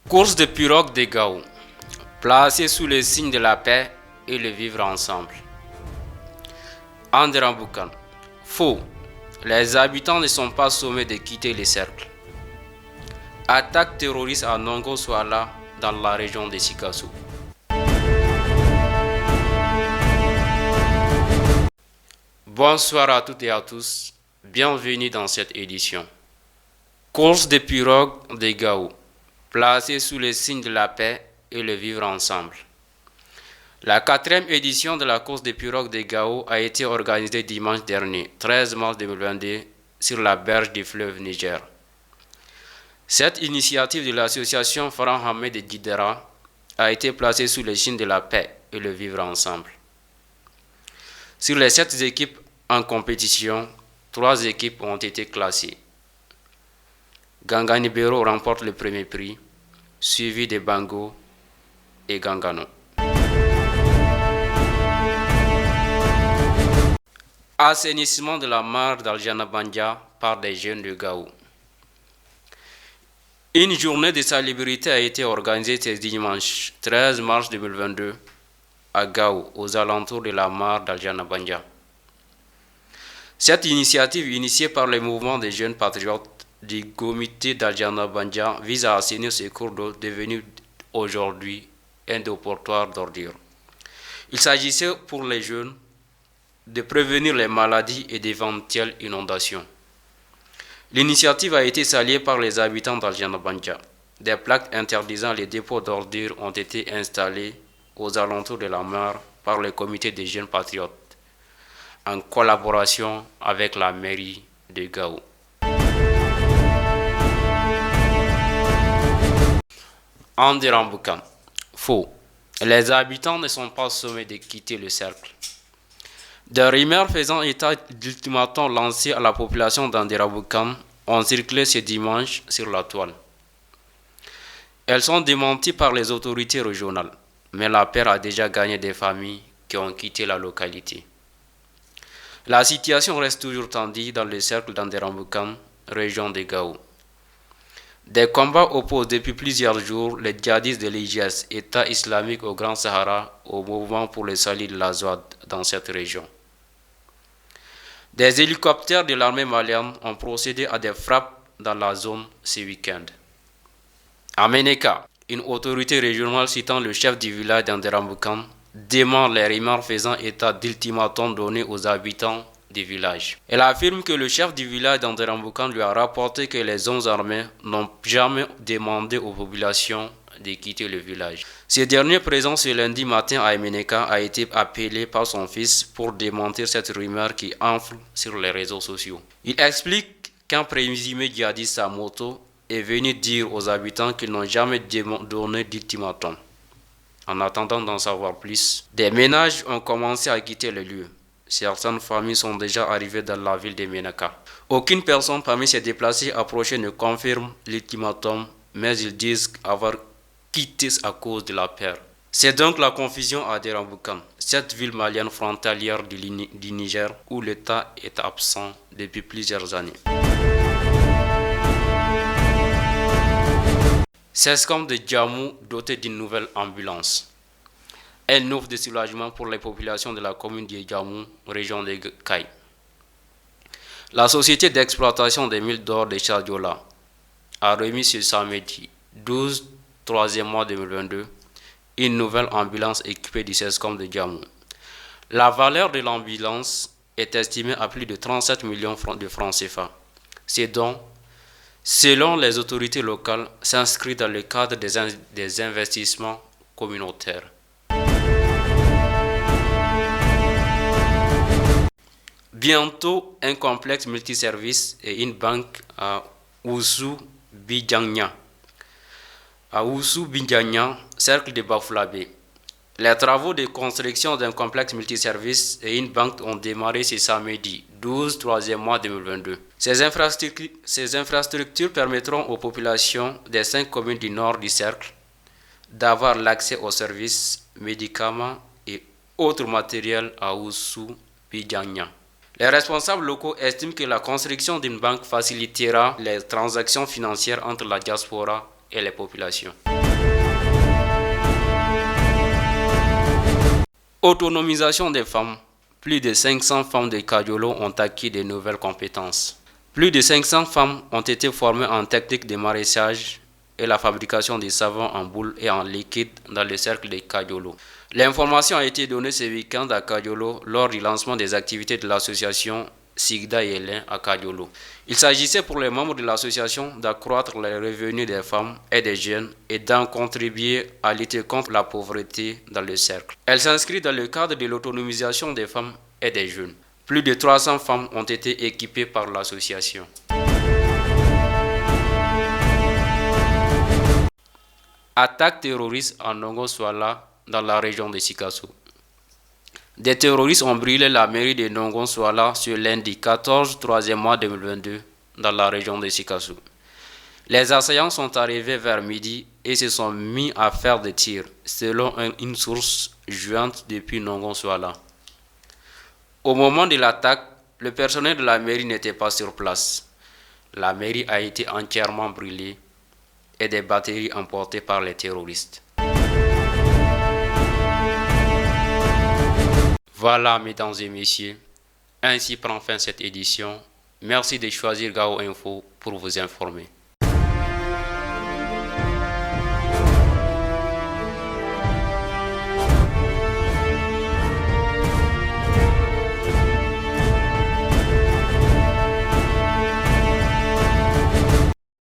Course de pirogue de Gao, placée sous le signe de la paix et le vivre ensemble. Anderamboukan, faux, les habitants ne sont pas sommés de quitter les cercles. Attaque terroriste à Nongo Swala dans la région de Sikasso. Bonsoir à toutes et à tous, bienvenue dans cette édition. Course de pirogue de Gao, placée sous le signe de la paix et le vivre ensemble. La 4e édition de la course de pirogue de Gao a été organisée dimanche dernier, 13 mars 2022, sur la berge du fleuve Niger. Cette initiative de l'association Farhan Hamed de Didera a été placée sous le signe de la paix et le vivre ensemble. Sur les 7 équipes en compétition, 3 équipes ont été classées. Ganganibero remporte le premier prix, suivi de Bango et Gangano. Assainissement de la mare d'Aljana-Bandia par des jeunes de Gao. Une journée de salubrité a été organisée ce dimanche 13 mars 2022 à Gao, aux alentours de la mare d'Aljana-Bandia. Cette initiative, initiée par le mouvement des jeunes patriotes du comité d'Aljana-Bandia, vise à assainir ce cours d'eau devenu aujourd'hui un dépotoir d'ordures. Il s'agissait pour les jeunes de prévenir les maladies et d'éventuelles inondations. L'initiative a été saluée par les habitants d'Aljana-Bandia. Des plaques interdisant les dépôts d'ordures ont été installées aux alentours de la mare par le comité des jeunes patriotes, en collaboration avec la mairie de Gao. Anderamboukan, faux. Les habitants ne sont pas sommés de quitter le cercle. Des rumeurs faisant état d'ultimatums lancés à la population d'Anderamboukan ont circulé ce dimanche sur la toile. Elles sont démenties par les autorités régionales, mais la peur a déjà gagné des familles qui ont quitté la localité. La situation reste toujours tendue dans le cercle d'Anderamboukan, région de Gao. Des combats opposent depuis plusieurs jours les djihadistes de l'IGS, État islamique au Grand Sahara, au mouvement pour le salut de la Zouad dans cette région. Des hélicoptères de l'armée malienne ont procédé à des frappes dans la zone ce week-end. À Meneka, une autorité régionale citant le chef du village d'Anderamboukan dément les rumeurs faisant état d'ultimatums donnés aux habitants du village. Elle affirme que le chef du village d'Anderamboukan lui a rapporté que les hommes armés n'ont jamais demandé aux populations de quitter le village. Ce dernier, présent ce lundi matin à Meneka, a été appelé par son fils pour démentir cette rumeur qui enfle sur les réseaux sociaux. Il explique qu'un présumé djihadiste à moto est venu dire aux habitants qu'ils n'ont jamais donné d'ultimatum. En attendant d'en savoir plus, des ménages ont commencé à quitter le lieu. Certaines familles sont déjà arrivées dans la ville de Meneka. Aucune personne parmi ces déplacés approchés ne confirme l'ultimatum, mais ils disent avoir quitté à cause de la peur. C'est donc la confusion à Anderamboukan, cette ville malienne frontalière du Niger où l'État est absent depuis plusieurs années. CESCOM de Djamou doté d'une nouvelle ambulance. Un offre de soulagement pour les populations de la commune de Djamou, région de Kaï. La société d'exploitation des mines d'or de Chadiola a remis ce samedi 12 3e mois 2022 une nouvelle ambulance équipée du CESCOM de Djamou. La valeur de l'ambulance est estimée à plus de 37 millions de francs CFA. Ces dons, selon les autorités locales, s'inscrivent dans le cadre des investissements communautaires. Bientôt, un complexe multiservice et une banque à Oussou-Bidjanya. À Oussou-Bidjanya, cercle de Bafoulavé. Les travaux de construction d'un complexe multiservice et une banque ont démarré ce samedi 12 3e mois 2022. Ces infrastructures permettront aux populations des 5 communes du nord du cercle d'avoir l'accès aux services, médicaments et autres matériels à Oussou-Bidjanya. Les responsables locaux estiment que la construction d'une banque facilitera les transactions financières entre la diaspora et les populations. Autonomisation des femmes. Plus de 500 femmes de Kadiolo ont acquis de nouvelles compétences. Plus de 500 femmes ont été formées en technique de maraîchage et la fabrication de savons en boule et en liquide dans le cercle de Kadiolo. L'information a été donnée ce week-end à Kadiolo lors du lancement des activités de l'association Sigda Yélin à Kadiolo. Il s'agissait pour les membres de l'association d'accroître les revenus des femmes et des jeunes et d'en contribuer à lutter contre la pauvreté dans le cercle. Elle s'inscrit dans le cadre de l'autonomisation des femmes et des jeunes. Plus de 300 femmes ont été équipées par l'association. Attaque terroriste en Nongo Swala dans la région de Sikasso. Des terroristes ont brûlé la mairie de Nongo Swala ce lundi 14 3e mois 2022 dans la région de Sikasso. Les assaillants sont arrivés vers midi et se sont mis à faire des tirs, selon une source jointe depuis Nongo Swala. Au moment de l'attaque, le personnel de la mairie n'était pas sur place. La mairie a été entièrement brûlée et des batteries emportées par les terroristes. Voilà, mesdames et messieurs, ainsi prend fin cette édition. Merci de choisir Gao Info pour vous informer.